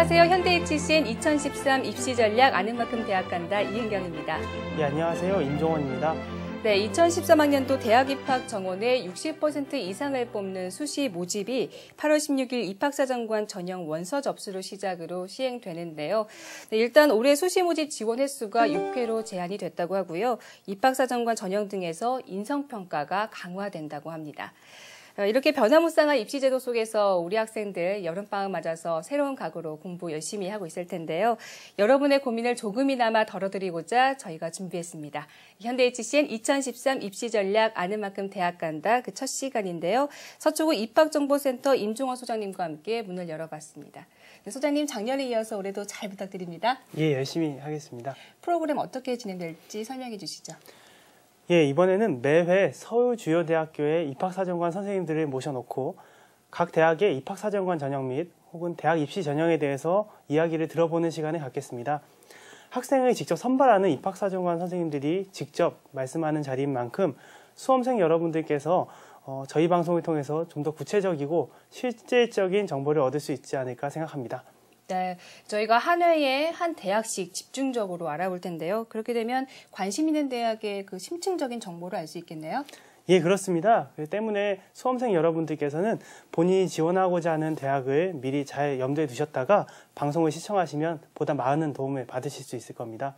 안녕하세요. 현대HCN 2013 입시 전략 아는 만큼 대학 간다 이은경입니다. 네, 안녕하세요. 임종원입니다. 네, 2013학년도 대학 입학 정원의 60% 이상을 뽑는 수시 모집이 8월 16일 입학사정관 전형 원서 접수로 시작으로 시행되는데요. 네, 일단 올해 수시 모집 지원 횟수가 6회로 제한이 됐다고 하고요. 입학사정관 전형 등에서 인성평가가 강화된다고 합니다. 이렇게 변화무쌍한 입시제도 속에서 우리 학생들 여름방학 맞아서 새로운 각오로 공부 열심히 하고 있을 텐데요. 여러분의 고민을 조금이나마 덜어드리고자 저희가 준비했습니다. 현대HCN 2013 입시전략 아는 만큼 대학 간다 그 첫 시간인데요. 서초구 입학정보센터 임종원 소장님과 함께 문을 열어봤습니다. 네, 소장님 작년에 이어서 올해도 잘 부탁드립니다. 예, 열심히 하겠습니다. 프로그램 어떻게 진행될지 설명해 주시죠. 예, 이번에는 매회 서울 주요 대학교의 입학사정관 선생님들을 모셔놓고 각 대학의 입학사정관 전형 및 혹은 대학 입시 전형에 대해서 이야기를 들어보는 시간을 갖겠습니다. 학생을 직접 선발하는 입학사정관 선생님들이 직접 말씀하는 자리인 만큼 수험생 여러분들께서 저희 방송을 통해서 좀 더 구체적이고 실질적인 정보를 얻을 수 있지 않을까 생각합니다. 네, 저희가 한 회에 한 대학씩 집중적으로 알아볼 텐데요. 그렇게 되면 관심 있는 대학의 그 심층적인 정보를 알 수 있겠네요. 예, 그렇습니다. 그렇기 때문에 수험생 여러분들께서는 본인이 지원하고자 하는 대학을 미리 잘 염두에 두셨다가 방송을 시청하시면 보다 많은 도움을 받으실 수 있을 겁니다.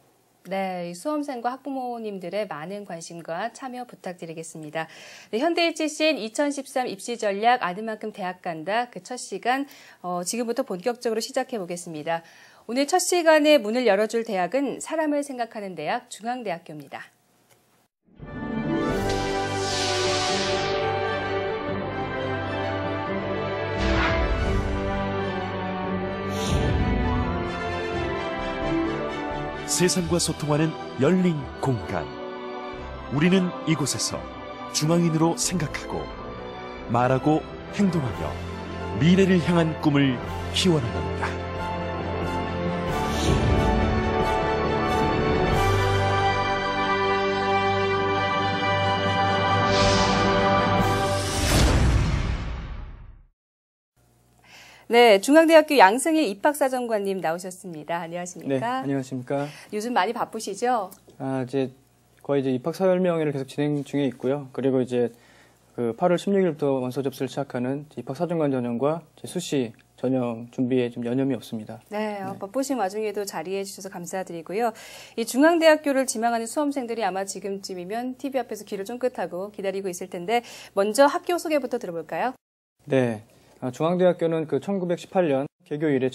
네, 수험생과 학부모님들의 많은 관심과 참여 부탁드리겠습니다. 네, 현대HCN 2013 입시 전략 아는 만큼 대학 간다 그 첫 시간 지금부터 본격적으로 시작해 보겠습니다. 오늘 첫 시간에 문을 열어줄 대학은 사람을 생각하는 대학 중앙대학교입니다. 세상과 소통하는 열린 공간. 우리는 이곳에서 중앙인으로 생각하고 말하고 행동하며 미래를 향한 꿈을 키워나갑니다. 네, 중앙대학교 양승일 입학사정관님 나오셨습니다. 안녕하십니까? 네, 안녕하십니까? 요즘 많이 바쁘시죠? 거의 입학사설명회를 계속 진행 중에 있고요. 그리고 이제 그 8월 16일부터 원서 접수를 시작하는 입학사정관 전형과 수시 전형 준비에 좀 여념이 없습니다. 네, 바쁘신 와중에도 자리해 주셔서 감사드리고요. 이 중앙대학교를 지망하는 수험생들이 아마 지금쯤이면 TV 앞에서 귀를 쫑긋하고 기다리고 있을 텐데 먼저 학교 소개부터 들어볼까요? 네. 중앙대학교는 그 1918년 개교 이래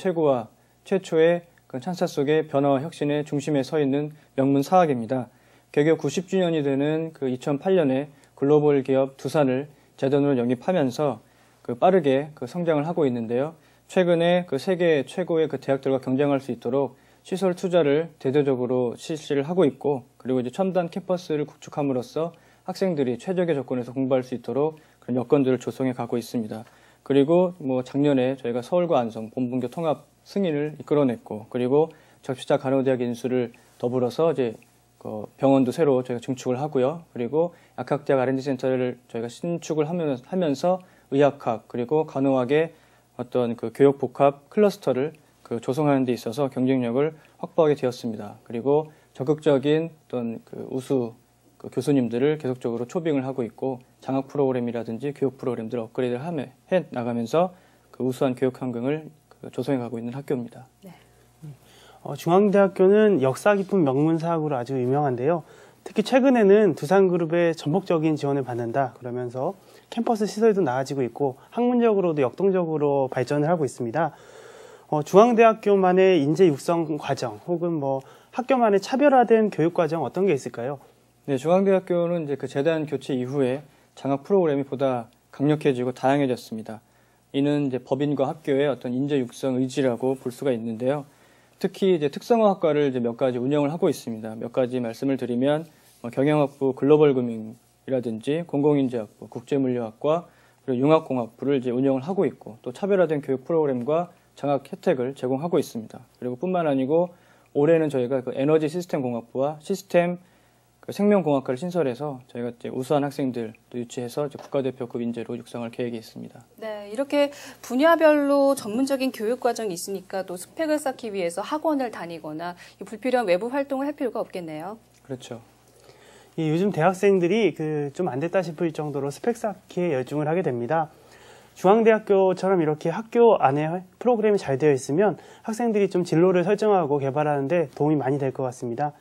최초의 그 찬사 속의 변화와 혁신의 중심에 서 있는 명문 사학입니다. 개교 90주년이 되는 그 2008년에 글로벌 기업 두산을 재단으로 영입하면서 그 빠르게 그 성장을 하고 있는데요. 최근에 그 세계 최고의 그 대학들과 경쟁할 수 있도록 시설 투자를 대대적으로 실시를 하고 있고, 그리고 이제 첨단 캠퍼스를 구축함으로써 학생들이 최적의 조건에서 공부할 수 있도록 그런 여건들을 조성해 가고 있습니다. 그리고 작년에 저희가 서울과 안성 본분교 통합 승인을 이끌어냈고, 그리고 적시자 간호대학 인수를 더불어서 이제 병원도 새로 저희가 증축을 하고요. 그리고 약학대학 R&D 센터를 저희가 신축을 하면서 의학학 그리고 간호학의 어떤 그 교육 복합 클러스터를 그 조성하는 데 있어서 경쟁력을 확보하게 되었습니다. 그리고 적극적인 어떤 그 우수 그 교수님들을 계속적으로 초빙을 하고 있고, 장학 프로그램이라든지 교육 프로그램들을 업그레이드를 해 나가면서 그 우수한 교육 환경을 조성해 가고 있는 학교입니다. 네. 중앙대학교는 역사 깊은 명문 사학으로 아주 유명한데요. 특히 최근에는 두산그룹의 전폭적인 지원을 받는다 그러면서 캠퍼스 시설도 나아지고 있고 학문적으로도 역동적으로 발전을 하고 있습니다. 중앙대학교만의 인재 육성 과정 혹은 학교만의 차별화된 교육 과정 어떤 게 있을까요? 네, 중앙대학교는 이제 그 재단 교체 이후에 장학 프로그램이 보다 강력해지고 다양해졌습니다. 이는 이제 법인과 학교의 어떤 인재 육성 의지라고 볼 수가 있는데요. 특히 이제 특성화학과를 이제 몇 가지 운영을 하고 있습니다. 몇 가지 말씀을 드리면 경영학부 글로벌금융이라든지 공공인재학부, 국제물류학과 그리고 융합공학부를 이제 운영을 하고 있고, 또 차별화된 교육 프로그램과 장학 혜택을 제공하고 있습니다. 그리고 뿐만 아니고 올해는 저희가 그 에너지 시스템 공학부와 시스템 그 생명공학과를 신설해서 저희가 이제 우수한 학생들도 유치해서 이제 국가대표급 인재로 육성할 계획이 있습니다. 네, 이렇게 분야별로 전문적인 교육 과정이 있으니까 또 스펙을 쌓기 위해서 학원을 다니거나 불필요한 외부 활동을 할 필요가 없겠네요. 그렇죠. 요즘 대학생들이 좀 안 됐다 싶을 정도로 스펙 쌓기에 열중을 하게 됩니다. 중앙대학교처럼 이렇게 학교 안에 프로그램이 잘 되어 있으면 학생들이 좀 진로를 설정하고 개발하는데 도움이 많이 될 것 같습니다.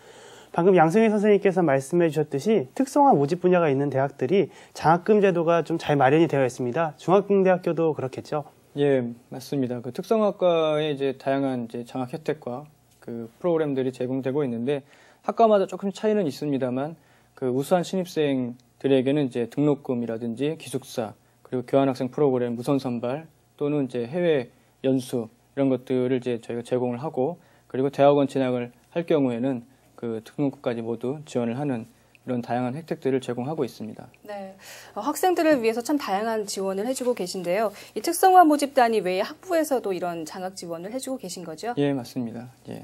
방금 양승희 선생님께서 말씀해 주셨듯이 특성화 모집 분야가 있는 대학들이 장학금 제도가 좀 잘 마련이 되어 있습니다. 중앙대학교도 그렇겠죠? 예, 맞습니다. 그 특성화과에 이제 다양한 이제 장학 혜택과 그 프로그램들이 제공되고 있는데 학과마다 조금 차이는 있습니다만 그 우수한 신입생들에게는 이제 등록금이라든지 기숙사 그리고 교환학생 프로그램 무선 선발 또는 이제 해외 연수 이런 것들을 이제 저희가 제공을 하고 그리고 대학원 진학을 할 경우에는 그 등록금까지 모두 지원을 하는 이런 다양한 혜택들을 제공하고 있습니다. 네, 학생들을 위해서 참 다양한 지원을 해주고 계신데요. 이 특성화 모집단위 외에 학부에서도 이런 장학 지원을 해주고 계신 거죠? 예, 맞습니다. 예.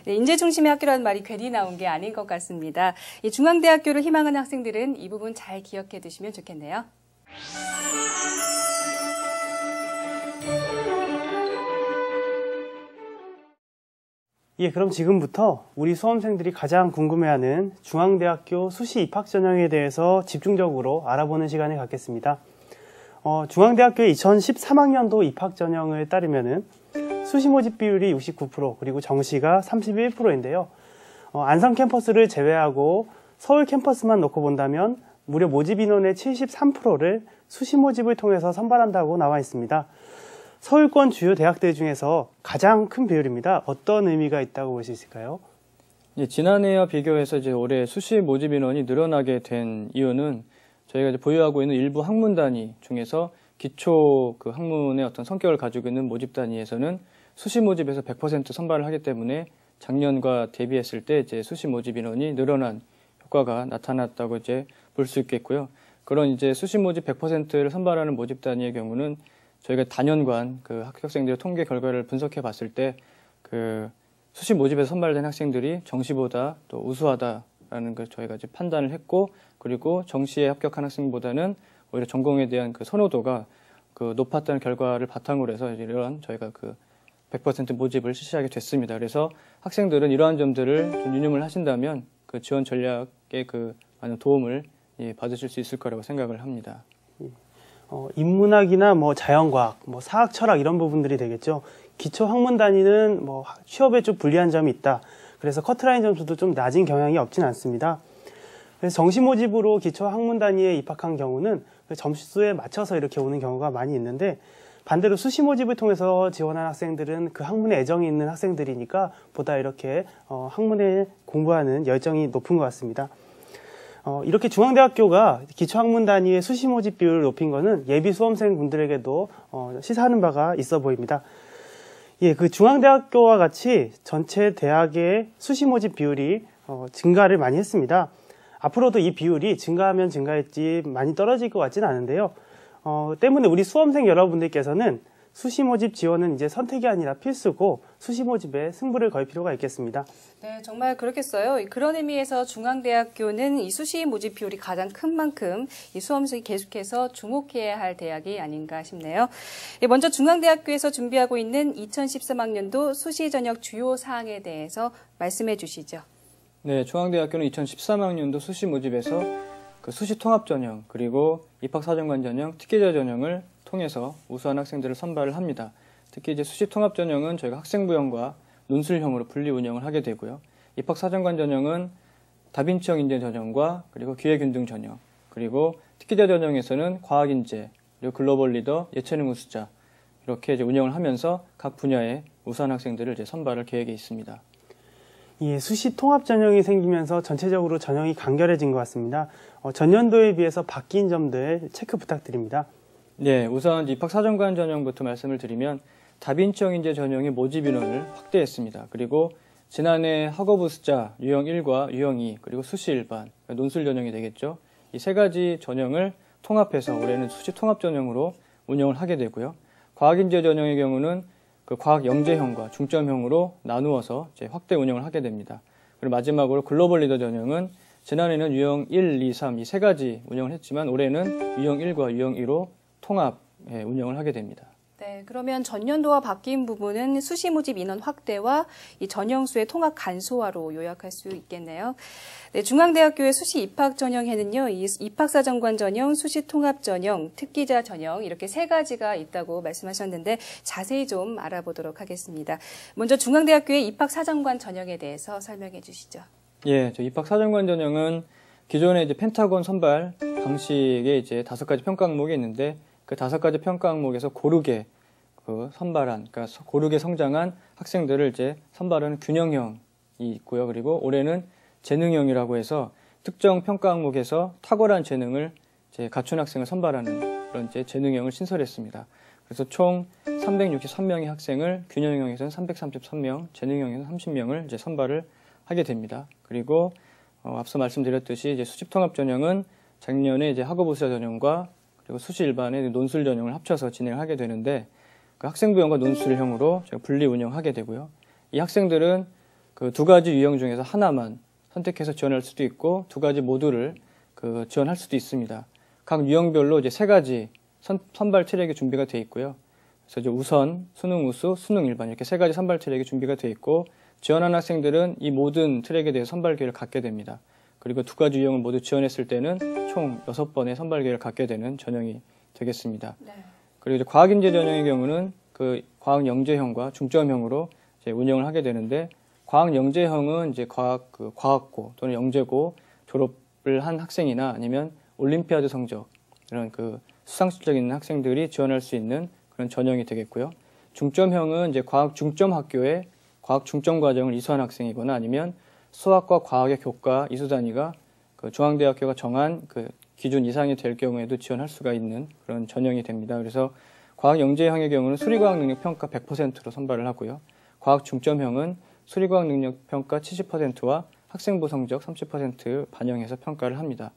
네, 인재 중심의 학교라는 말이 괜히 나온 게 아닌 것 같습니다. 이 중앙대학교를 희망하는 학생들은 이 부분 잘 기억해 두시면 좋겠네요. 예, 그럼 지금부터 우리 수험생들이 가장 궁금해하는 중앙대학교 수시 입학 전형에 대해서 집중적으로 알아보는 시간을 갖겠습니다. 중앙대학교의 2013학년도 입학 전형을 따르면은 수시 모집 비율이 69% 그리고 정시가 31%인데요. 안성 캠퍼스를 제외하고 서울 캠퍼스만 놓고 본다면 무려 모집 인원의 73%를 수시 모집을 통해서 선발한다고 나와 있습니다. 서울권 주요 대학들 중에서 가장 큰 비율입니다. 어떤 의미가 있다고 볼 수 있을까요? 예, 지난해와 비교해서 이제 올해 수시 모집 인원이 늘어나게 된 이유는 저희가 이제 보유하고 있는 일부 학문 단위 중에서 기초 그 학문의 어떤 성격을 가지고 있는 모집 단위에서는 수시 모집에서 100% 선발을 하기 때문에 작년과 대비했을 때 이제 수시 모집 인원이 늘어난 효과가 나타났다고 이제 볼 수 있겠고요. 그런 이제 수시 모집 100%를 선발하는 모집 단위의 경우는 저희가 단연간 그 학생들의 통계 결과를 분석해 봤을 때 그 수시 모집에서 선발된 학생들이 정시보다 또 우수하다라는 걸 저희가 이제 판단을 했고 그리고 정시에 합격한 학생보다는 오히려 전공에 대한 그 선호도가 그 높았다는 결과를 바탕으로 해서 이런 저희가 그 100% 모집을 실시하게 됐습니다. 그래서 학생들은 이러한 점들을 좀 유념을 하신다면 그 지원 전략에 그 많은 도움을 받으실 수 있을 거라고 생각을 합니다. 인문학이나 자연과학, 사학, 철학 이런 부분들이 되겠죠. 기초 학문 단위는 취업에 좀 불리한 점이 있다. 그래서 커트라인 점수도 좀 낮은 경향이 없진 않습니다. 그래서 정시 모집으로 기초 학문 단위에 입학한 경우는 그 점수에 맞춰서 이렇게 오는 경우가 많이 있는데 반대로 수시 모집을 통해서 지원한 학생들은 그 학문에 애정이 있는 학생들이니까 보다 이렇게 학문에 공부하는 열정이 높은 것 같습니다. 이렇게 중앙대학교가 기초학문 단위의 수시 모집 비율을 높인 것은 예비 수험생분들에게도 시사하는 바가 있어 보입니다. 예, 그 중앙대학교와 같이 전체 대학의 수시 모집 비율이 증가를 많이 했습니다. 앞으로도 이 비율이 증가하면 증가했지 많이 떨어질 것 같지는 않은데요. 때문에 우리 수험생 여러분들께서는 수시 모집 지원은 이제 선택이 아니라 필수고 수시 모집에 승부를 걸 필요가 있겠습니다. 네, 정말 그렇겠어요. 그런 의미에서 중앙대학교는 이 수시 모집 비율이 가장 큰 만큼 이 수험생이 계속해서 주목해야 할 대학이 아닌가 싶네요. 먼저 중앙대학교에서 준비하고 있는 2013학년도 수시 전형 주요 사항에 대해서 말씀해 주시죠. 네, 중앙대학교는 2013학년도 수시 모집에서 그 수시 통합 전형 그리고 입학사정관 전형, 특기자 전형을 통해서 우수한 학생들을 선발을 합니다. 특히 이제 수시 통합 전형은 저희가 학생부형과 논술형으로 분리 운영을 하게 되고요. 입학사정관 전형은 다빈치형 인재 전형과 그리고 기회균등 전형, 그리고 특기자 전형에서는 과학인재, 그리고 글로벌 리더, 예체능 우수자 이렇게 이제 운영을 하면서 각 분야의 우수한 학생들을 이제 선발할 계획에 있습니다. 예, 수시 통합 전형이 생기면서 전체적으로 전형이 간결해진 것 같습니다. 전년도에 비해서 바뀐 점들 체크 부탁드립니다. 네, 우선 입학사정관 전형부터 말씀을 드리면 다빈치형 인재 전형의 모집 인원을 확대했습니다. 그리고 지난해 학업우 숫자 유형 1과 유형 2 그리고 수시 일반 논술 전형이 되겠죠. 이 세 가지 전형을 통합해서 올해는 수시 통합 전형으로 운영을 하게 되고요. 과학인재 전형의 경우는 그 과학 영재형과 중점형으로 나누어서 이제 확대 운영을 하게 됩니다. 그리고 마지막으로 글로벌 리더 전형은 지난해는 유형 1, 2, 3 이 세 가지 운영을 했지만 올해는 유형 1과 유형 2로 통합 운영을 하게 됩니다. 네, 그러면 전년도와 바뀐 부분은 수시 모집 인원 확대와 이 전형수의 통합 간소화로 요약할 수 있겠네요. 네, 중앙대학교의 수시 입학 전형에는요, 이 입학사정관 전형, 수시 통합 전형, 특기자 전형 이렇게 세 가지가 있다고 말씀하셨는데 자세히 좀 알아보도록 하겠습니다. 먼저 중앙대학교의 입학사정관 전형에 대해서 설명해 주시죠. 예, 저 입학사정관 전형은 기존에 이제 펜타곤 선발 방식의 이제 5가지 평가 항목이 있는데 그 5가지 평가 항목에서 고르게 선발한, 그러니까 고르게 성장한 학생들을 이제 선발하는 균형형이 있고요. 그리고 올해는 재능형이라고 해서 특정 평가 항목에서 탁월한 재능을 이제 갖춘 학생을 선발하는 그런 이제 재능형을 신설했습니다. 그래서 총 363명의 학생을 균형형에서는 333명, 재능형에서는 30명을 이제 선발을 하게 됩니다. 그리고 앞서 말씀드렸듯이 이제 수집통합 전형은 작년에 이제 학업우수자 전형과 그리고 수시 일반의 논술 전형을 합쳐서 진행을 하게 되는데 그 학생부형과 논술형으로 제가 분리 운영하게 되고요. 이 학생들은 그 2가지 유형 중에서 하나만 선택해서 지원할 수도 있고 2가지 모두를 지원할 수도 있습니다. 각 유형별로 이제 3가지 선발 트랙이 준비가 되어 있고요. 그래서 이제 우선, 수능 우수, 수능 일반 이렇게 3가지 선발 트랙이 준비가 되어 있고 지원한 학생들은 이 모든 트랙에 대해서 선발 기회를 갖게 됩니다. 그리고 2가지 유형을 모두 지원했을 때는 총 6번의 선발 기회를 갖게 되는 전형이 되겠습니다. 네. 그리고 이제 과학인재 전형의 경우는 그 과학영재형과 중점형으로 이제 운영을 하게 되는데 과학영재형은 이제 과학고 또는 영재고 졸업을 한 학생이나 아니면 올림피아드 성적 이런 그 수상 실력 있는 학생들이 지원할 수 있는 그런 전형이 되겠고요. 중점형은 이제 과학 중점 학교에 과학 중점 과정을 이수한 학생이거나 아니면 수학과 과학의 교과 이수 단위가 그 중앙대학교가 정한 그 기준 이상이 될 경우에도 지원할 수가 있는 그런 전형이 됩니다. 그래서 과학영재형의 경우는 수리과학 능력 평가 100%로 선발을 하고요. 과학 중점형은 수리과학 능력 평가 70%와 학생부 성적 30% 반영해서 평가를 합니다.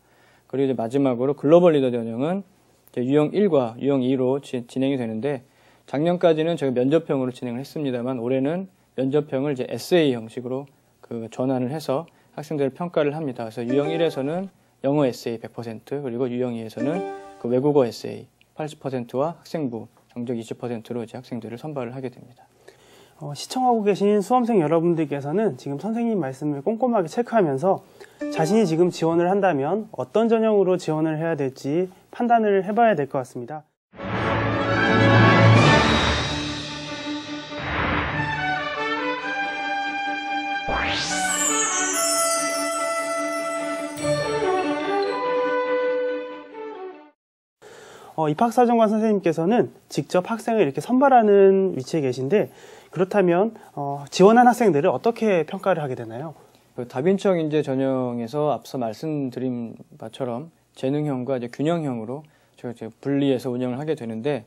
그리고 이제 마지막으로 글로벌 리더 전형은 이제 유형 1과 유형 2로 진행이 되는데 작년까지는 저희가 면접형으로 진행을 했습니다만 올해는 면접형을 이제 에세이 형식으로 전환을 해서 학생들을 평가를 합니다. 그래서 유형 1에서는 영어 에세이 100% 그리고 유형 2에서는 그 외국어 에세이 80%와 학생부 성적 20%로 이제 학생들을 선발을 하게 됩니다. 시청하고 계신 수험생 여러분들께서는 지금 선생님 말씀을 꼼꼼하게 체크하면서 자신이 지금 지원을 한다면 어떤 전형으로 지원을 해야 될지 판단을 해봐야 될 것 같습니다. 입학사정관 선생님께서는 직접 학생을 이렇게 선발하는 위치에 계신데 그렇다면 지원한 학생들을 어떻게 평가를 하게 되나요? 그 다빈치형 인재 전형에서 앞서 말씀드린 바처럼 재능형과 이제 균형형으로 제가 분리해서 운영을 하게 되는데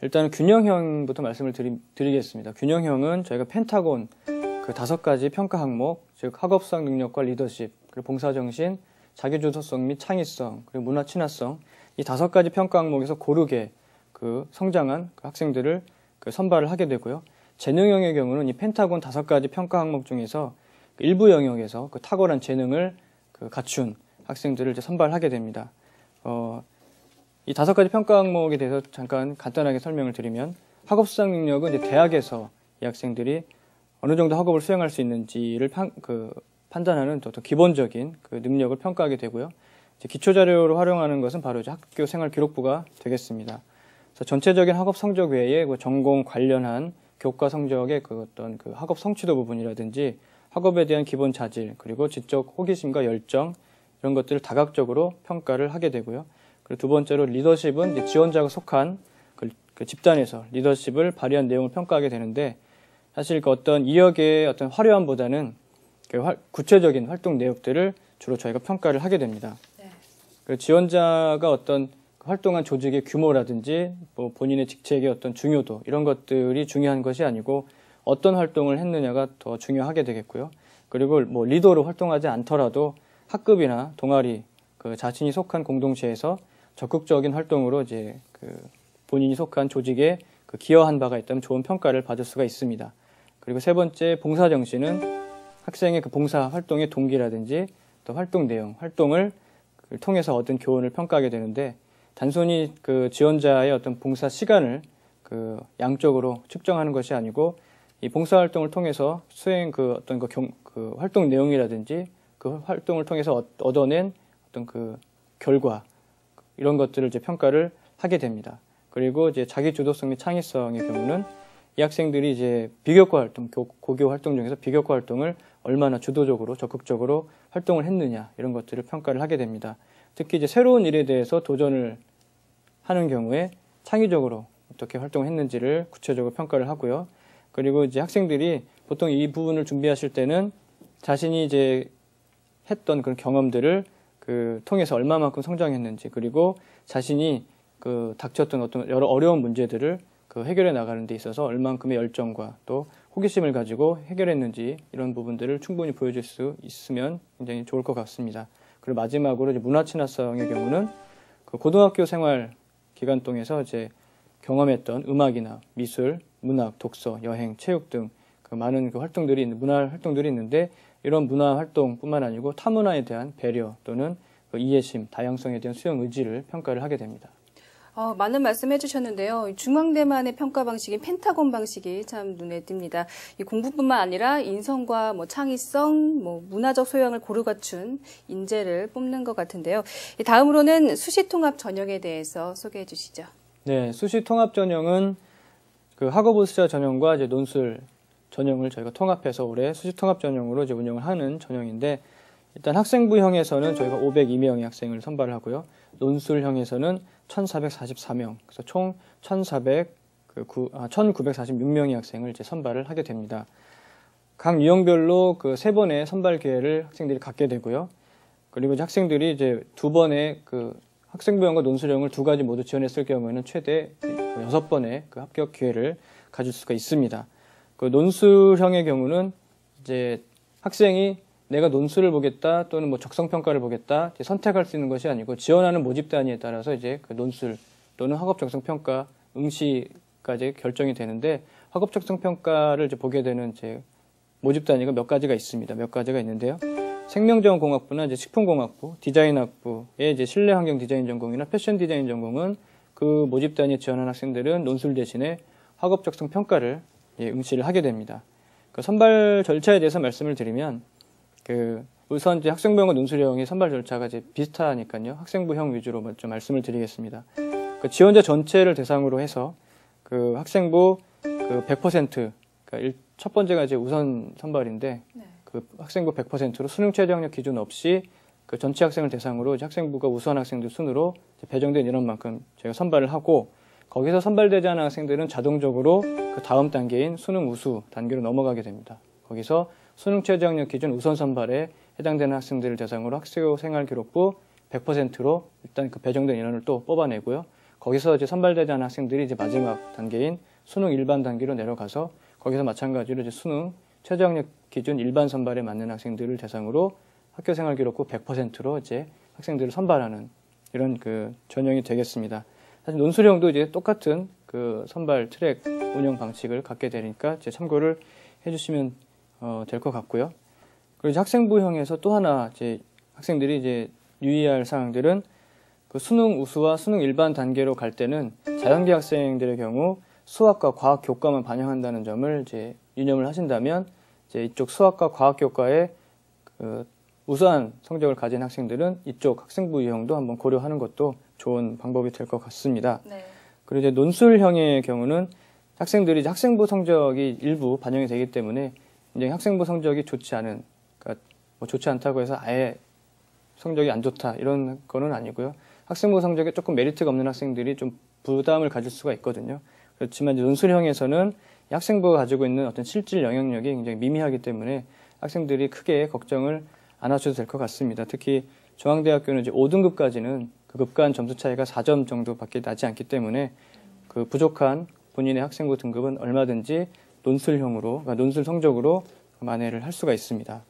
일단은 균형형부터 말씀을 드리겠습니다. 균형형은 저희가 펜타곤 그 5가지 평가 항목, 즉 학업수학 능력과 리더십, 그리고 봉사정신, 자기주도성 및 창의성, 그리고 문화 친화성 이 5가지 평가 항목에서 고르게 그 성장한 그 학생들을 선발을 하게 되고요. 재능형의 경우는 이 펜타곤 5가지 평가 항목 중에서 일부 영역에서 그 탁월한 재능을 갖춘 학생들을 이제 선발하게 됩니다. 이 5가지 평가 항목에 대해서 잠깐 간단하게 설명을 드리면 학업수학 능력은 이제 대학에서 이 학생들이 어느 정도 학업을 수행할 수 있는지를 판단하는 더 기본적인 그 능력을 평가하게 되고요. 이제 기초 자료로 활용하는 것은 바로 이제 학교 생활 기록부가 되겠습니다. 그래서 전체적인 학업 성적 외에 그 전공 관련한 교과 성적의 어떤 학업 성취도 부분이라든지 학업에 대한 기본 자질 그리고 지적 호기심과 열정 이런 것들을 다각적으로 평가를 하게 되고요. 그리고 두 번째로 리더십은 이제 지원자가 속한 그 집단에서 리더십을 발휘한 내용을 평가하게 되는데 사실 어떤 이역의 어떤 화려함보다는 구체적인 활동 내역들을 주로 저희가 평가를 하게 됩니다. 그 지원자가 어떤 활동한 조직의 규모라든지 뭐 본인의 직책의 어떤 중요도 이런 것들이 중요한 것이 아니고 어떤 활동을 했느냐가 더 중요하게 되겠고요. 그리고 뭐 리더로 활동하지 않더라도 학급이나 동아리 자신이 속한 공동체에서 적극적인 활동으로 이제 본인이 속한 조직에 기여한 바가 있다면 좋은 평가를 받을 수가 있습니다. 그리고 세 번째 봉사정신은 학생의 봉사 활동의 동기라든지 어떤 활동 내용, 활동을 통해서 얻은 교훈을 평가하게 되는데 단순히 그 지원자의 어떤 봉사 시간을 그 양적으로 측정하는 것이 아니고 이 봉사 활동을 통해서 수행 그 어떤 그 활동 내용이라든지 그 활동을 통해서 얻어낸 어떤 그 결과 이런 것들을 이제 평가를 하게 됩니다. 그리고 이제 자기 주도성 및 창의성의 경우는 이 학생들이 이제 비교과 활동, 고교 활동 중에서 비교과 활동을 얼마나 주도적으로 적극적으로 활동을 했느냐 이런 것들을 평가를 하게 됩니다. 특히 이제 새로운 일에 대해서 도전을 하는 경우에 창의적으로 어떻게 활동을 했는지를 구체적으로 평가를 하고요. 그리고 이제 학생들이 보통 이 부분을 준비하실 때는 자신이 이제 했던 그런 경험들을 그 통해서 얼마만큼 성장했는지 그리고 자신이 그 닥쳤던 어떤 여러 어려운 문제들을 그 해결해 나가는 데 있어서 얼만큼의 열정과 또 호기심을 가지고 해결했는지 이런 부분들을 충분히 보여줄 수 있으면 굉장히 좋을 것 같습니다. 그리고 마지막으로 이제 문화 친화성의 경우는 그 고등학교 생활 기간 동에서 이제 경험했던 음악이나 미술, 문학, 독서, 여행, 체육 등 그 많은 그 활동들이 문화 활동들이 있는데 이런 문화 활동뿐만 아니고 타 문화에 대한 배려 또는 그 이해심, 다양성에 대한 수용 의지를 평가를 하게 됩니다. 많은 말씀 해주셨는데요. 중앙대만의 평가 방식인 펜타곤 방식이 참 눈에 띕니다. 이 공부뿐만 아니라 인성과 뭐 창의성, 뭐 문화적 소양을 고루 갖춘 인재를 뽑는 것 같은데요. 다음으로는 수시통합 전형에 대해서 소개해 주시죠. 네, 수시통합 전형은 그 학업우수자 전형과 이제 논술 전형을 저희가 통합해서 올해 수시통합 전형으로 이제 운영을 하는 전형인데 일단 학생부형에서는 저희가 502명의 학생을 선발을 하고요. 논술형에서는 1,444명, 그래서 총 1,946명의 학생을 이제 선발을 하게 됩니다. 각 유형별로 그 3번의 선발 기회를 학생들이 갖게 되고요. 그리고 이제 학생들이 이제 2번의 그 학생부형과 논술형을 2가지 모두 지원했을 경우에는 최대 6번의 그 합격 기회를 가질 수가 있습니다. 그 논술형의 경우는 이제 학생이 내가 논술을 보겠다 또는 뭐 적성평가를 보겠다 선택할 수 있는 것이 아니고 지원하는 모집 단위에 따라서 이제 그 논술 또는 학업 적성평가 응시까지 결정이 되는데 학업 적성평가를 이제 보게 되는 이제 모집 단위가 몇 가지가 있습니다. 몇 가지가 있는데요. 생명자원공학부나 이제 식품공학부, 디자인학부의 이제 실내환경 디자인 전공이나 패션 디자인 전공은 그 모집 단위에 지원한 학생들은 논술 대신에 학업 적성평가를 응시를 하게 됩니다. 그 선발 절차에 대해서 말씀을 드리면 우선 이제 학생부형과 논술형의 선발 절차가 이제 비슷하니까요. 학생부형 위주로 좀 말씀을 드리겠습니다. 그 지원자 전체를 대상으로 해서 그 학생부 그 100%, 그러니까 첫 번째가 이제 우선 선발인데 네. 그 학생부 100%로 수능 최저학력 기준 없이 그 전체 학생을 대상으로 이제 학생부가 우수한 학생들 순으로 배정된 인원만큼 저희가 선발을 하고 거기서 선발되지 않은 학생들은 자동적으로 그 다음 단계인 수능 우수 단계로 넘어가게 됩니다. 거기서 수능 최저학력 기준 우선 선발에 해당되는 학생들을 대상으로 학교 생활기록부 100%로 일단 그 배정된 인원을 또 뽑아내고요. 거기서 이제 선발되지 않은 학생들이 이제 마지막 단계인 수능 일반 단계로 내려가서 거기서 마찬가지로 이제 수능 최저학력 기준 일반 선발에 맞는 학생들을 대상으로 학교 생활기록부 100%로 이제 학생들을 선발하는 이런 그 전형이 되겠습니다. 사실 논술형도 이제 똑같은 그 선발 트랙 운영 방식을 갖게 되니까 이제 참고를 해주시면 될 것 같고요. 그리고 이제 학생부형에서 또 하나 이제 학생들이 이제 유의할 사항들은 그 수능 우수와 수능 일반 단계로 갈 때는 자연계 학생들의 경우 수학과 과학 교과만 반영한다는 점을 이제 유념을 하신다면 이제 이쪽 수학과 과학 교과에 그 우수한 성적을 가진 학생들은 이쪽 학생부 유형도 한번 고려하는 것도 좋은 방법이 될 것 같습니다. 네. 그리고 이제 논술형의 경우는 학생들이 이제 학생부 성적이 일부 반영이 되기 때문에 이제 학생부 성적이 좋지 않은, 그러니까 뭐 좋지 않다고 해서 아예 성적이 안 좋다 이런 거는 아니고요. 학생부 성적에 조금 메리트가 없는 학생들이 좀 부담을 가질 수가 있거든요. 그렇지만 이제 논술형에서는 학생부가 가지고 있는 어떤 실질 영향력이 굉장히 미미하기 때문에 학생들이 크게 걱정을 안 하셔도 될 것 같습니다. 특히 중앙대학교는 이제 5등급까지는 그 급간 점수 차이가 4점 정도밖에 나지 않기 때문에 그 부족한 본인의 학생부 등급은 얼마든지 논술형으로, 그러니까 논술 성적으로 만회를 할 수가 있습니다.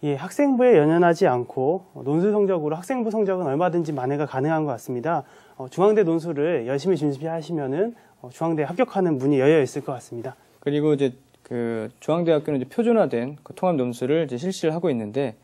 예, 학생부에 연연하지 않고 논술 성적으로 학생부 성적은 얼마든지 만회가 가능한 것 같습니다. 중앙대 논술을 열심히 준비하시면은 중앙대에 합격하는 문이 열려 있을 것 같습니다. 그리고 이제 그 중앙대학교는 이제 표준화된 그 통합 논술을 이제 실시를 하고 있는데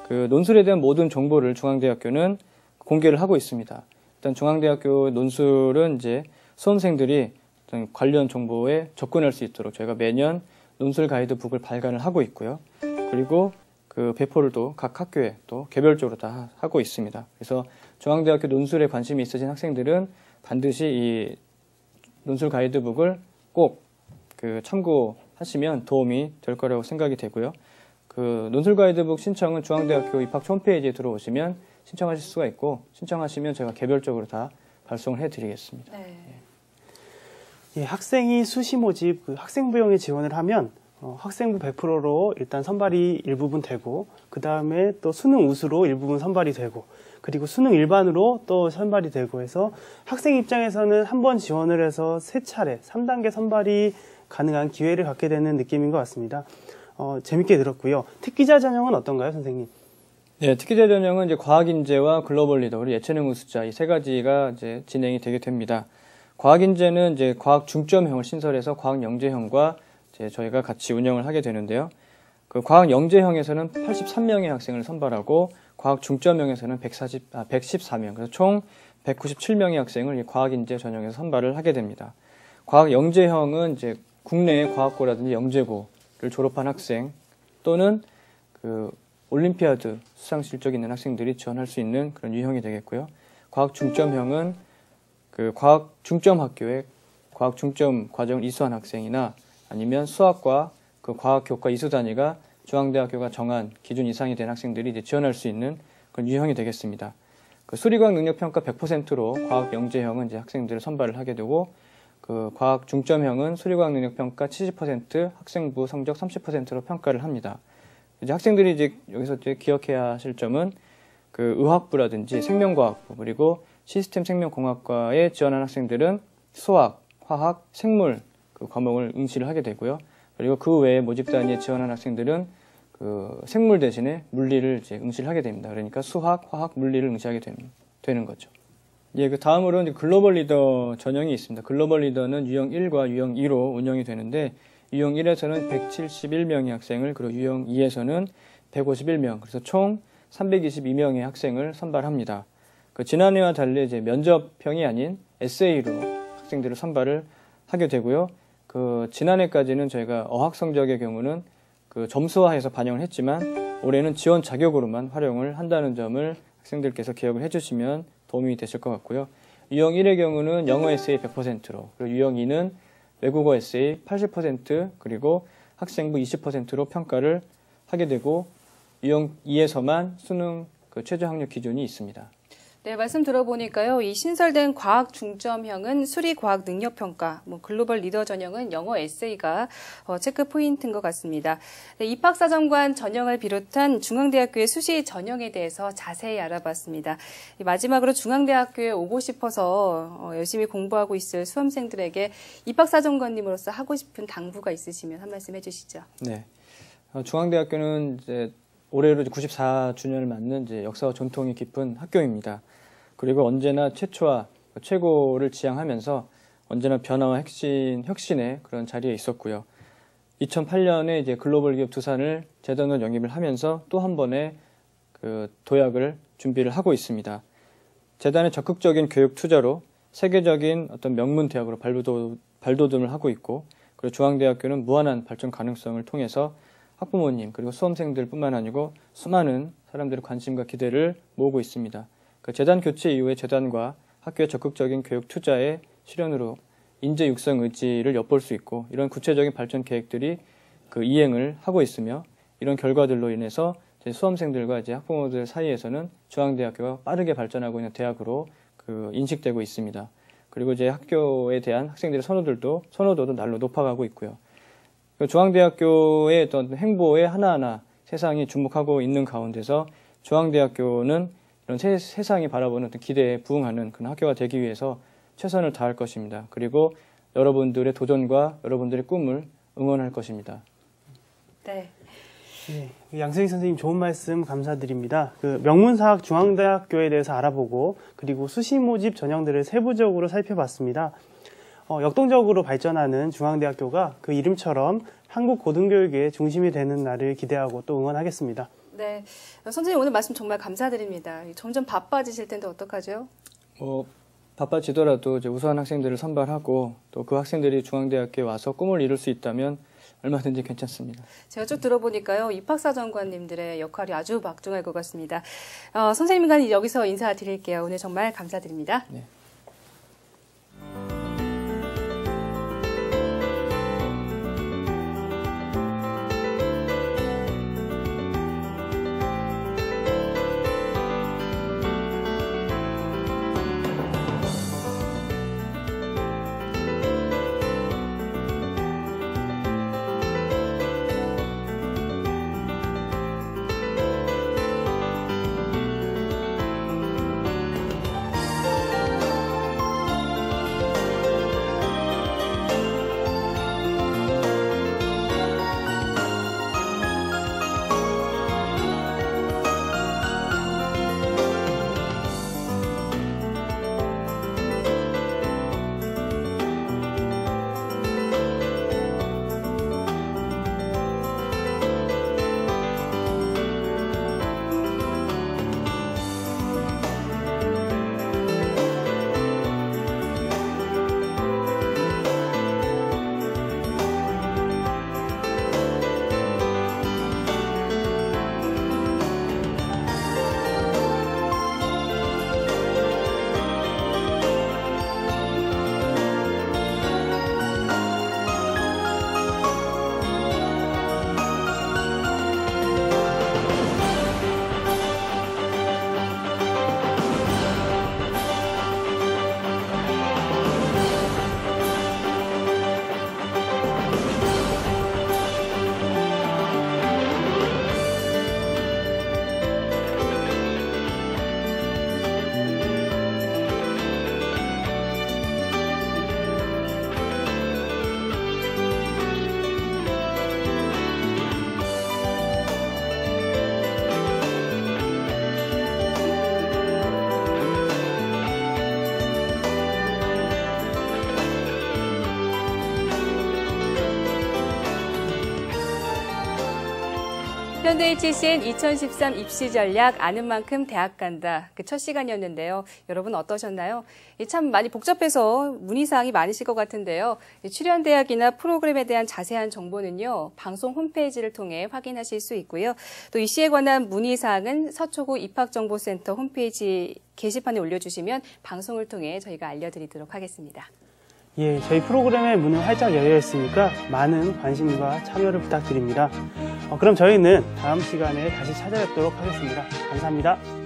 그 논술에 대한 모든 정보를 중앙대학교는 공개를 하고 있습니다. 일단 중앙대학교 논술은 이제 수험생들이 어떤 관련 정보에 접근할 수 있도록 저희가 매년 논술 가이드북을 발간을 하고 있고요. 그리고 그 배포를 또 각 학교에 또 개별적으로 다 하고 있습니다. 그래서 중앙대학교 논술에 관심이 있으신 학생들은 반드시 이 논술 가이드북을 꼭 그 참고하시면 도움이 될 거라고 생각이 되고요. 그 논술 가이드북 신청은 중앙대학교 입학처 홈페이지에 들어오시면 신청하실 수가 있고 신청하시면 제가 개별적으로 다 발송을 해드리겠습니다. 네. 예, 학생이 수시 모집 그 학생부형에 지원을 하면 학생부 100%로 일단 선발이 일부분 되고 그 다음에 또 수능 우수로 일부분 선발이 되고 그리고 수능 일반으로 또 선발이 되고 해서 학생 입장에서는 한 번 지원을 해서 3차례 3단계 선발이 가능한 기회를 갖게 되는 느낌인 것 같습니다. 재밌게 들었고요. 특기자 전형은 어떤가요, 선생님? 네, 특기자 전형은 이제 과학인재와 글로벌 리더 그리고 예체능 우수자 이 세 가지가 이제 진행이 되게 됩니다. 과학인재는 이제 과학 중점형을 신설해서 과학 영재형과 이제 저희가 같이 운영을 하게 되는데요. 그 과학 영재형에서는 83명의 학생을 선발하고 과학 중점형에서는 114명, 그래서 총 197명의 학생을 이 과학인재 전형에서 선발을 하게 됩니다. 과학 영재형은 이제 국내의 과학고라든지 영재고를 졸업한 학생 또는 그 올림피아드 수상 실적이 있는 학생들이 지원할 수 있는 그런 유형이 되겠고요. 과학 중점형은 그 과학 중점 학교에 과학 중점 과정을 이수한 학생이나 아니면 수학과 그 과학 교과 이수 단위가 중앙대학교가 정한 기준 이상이 된 학생들이 이제 지원할 수 있는 그런 유형이 되겠습니다. 그 수리과학 능력평가 100%로 과학 영재형은 이제 학생들을 선발을 하게 되고 그 과학 중점형은 수리과학 능력평가 70%, 학생부 성적 30%로 평가를 합니다. 이제 학생들이 이제 여기서 이제 기억해야 하실 점은 그 의학부라든지 생명과학부 그리고 시스템 생명공학과에 지원한 학생들은 수학, 화학, 생물 그 과목을 응시를 하게 되고요. 그리고 그 외에 모집 단위에 지원한 학생들은 그 생물 대신에 물리를 이제 응시를 하게 됩니다. 그러니까 수학, 화학, 물리를 응시하게 되는 거죠. 예, 그 다음으로 이제 글로벌 리더 전형이 있습니다. 글로벌 리더는 유형 1과 유형 2로 운영이 되는데 유형 1에서는 171명의 학생을 그리고 유형 2에서는 151명, 그래서 총 322명의 학생을 선발합니다. 그 지난해와 달리 이제 면접형이 아닌 에세이로 학생들을 선발을 하게 되고요. 그 지난해까지는 저희가 어학 성적의 경우는 그 점수화해서 반영을 했지만 올해는 지원 자격으로만 활용을 한다는 점을 학생들께서 기억을 해주시면 도움이 되실 것 같고요. 유형 1의 경우는 영어 에세이 100%로 그리고 유형 2는 외국어 에세이 80% 그리고 학생부 20%로 평가를 하게 되고 유형 2에서만 수능 그 최저 학력 기준이 있습니다. 네, 말씀 들어보니까요. 이 신설된 과학 중점형은 수리 과학 능력 평가, 글로벌 리더 전형은 영어 에세이가 체크 포인트인 것 같습니다. 네, 입학사정관 전형을 비롯한 중앙대학교의 수시 전형에 대해서 자세히 알아봤습니다. 마지막으로 중앙대학교에 오고 싶어서 열심히 공부하고 있을 수험생들에게 입학사정관님으로서 하고 싶은 당부가 있으시면 한 말씀 해주시죠. 네, 중앙대학교는 이제 올해로 94주년을 맞는 이제 역사와 전통이 깊은 학교입니다. 그리고 언제나 최초와 최고를 지향하면서 언제나 변화와 혁신의 그런 자리에 있었고요. 2008년에 이제 글로벌 기업 두산을 재단으로 영입을 하면서 또 한 번의 그 도약을 준비를 하고 있습니다. 재단의 적극적인 교육 투자로 세계적인 어떤 명문 대학으로 발돋움을 하고 있고, 그리고 중앙대학교는 무한한 발전 가능성을 통해서 학부모님 그리고 수험생들뿐만 아니고 수많은 사람들의 관심과 기대를 모으고 있습니다. 그 재단 교체 이후에 재단과 학교의 적극적인 교육 투자의 실현으로 인재 육성 의지를 엿볼 수 있고 이런 구체적인 발전 계획들이 그 이행을 하고 있으며 이런 결과들로 인해서 이제 수험생들과 이제 학부모들 사이에서는 중앙대학교가 빠르게 발전하고 있는 대학으로 그 인식되고 있습니다. 그리고 이제 학교에 대한 학생들의 선호도도 날로 높아가고 있고요. 중앙대학교의 어떤 행보에 하나하나 세상이 주목하고 있는 가운데서 중앙대학교는 이런 세상이 바라보는 어떤 기대에 부응하는 그런 학교가 되기 위해서 최선을 다할 것입니다. 그리고 여러분들의 도전과 여러분들의 꿈을 응원할 것입니다. 네. 네, 양승희 선생님 좋은 말씀 감사드립니다. 그 명문사학 중앙대학교에 대해서 알아보고 그리고 수시 모집 전형들을 세부적으로 살펴봤습니다. 역동적으로 발전하는 중앙대학교가 그 이름처럼 한국 고등교육의 중심이 되는 날을 기대하고 또 응원하겠습니다. 네, 선생님 오늘 말씀 정말 감사드립니다. 점점 바빠지실 텐데 어떡하죠? 바빠지더라도 이제 우수한 학생들을 선발하고 또 그 학생들이 중앙대학교에 와서 꿈을 이룰 수 있다면 얼마든지 괜찮습니다. 제가 쭉 들어보니까요, 입학사정관님들의 역할이 아주 막중할 것 같습니다. 선생님과 여기서 인사드릴게요. 오늘 정말 감사드립니다. 네. 현대 HCN 2013 입시 전략 아는 만큼 대학 간다. 그 첫 시간이었는데요. 여러분 어떠셨나요? 참 많이 복잡해서 문의사항이 많으실 것 같은데요. 출연 대학이나 프로그램에 대한 자세한 정보는요, 방송 홈페이지를 통해 확인하실 수 있고요. 또 이 시에 관한 문의사항은 서초구 입학정보센터 홈페이지 게시판에 올려주시면 방송을 통해 저희가 알려드리도록 하겠습니다. 예, 저희 프로그램의 문은 활짝 열려 있으니까 많은 관심과 참여를 부탁드립니다. 그럼 저희는 다음 시간에 다시 찾아뵙도록 하겠습니다. 감사합니다.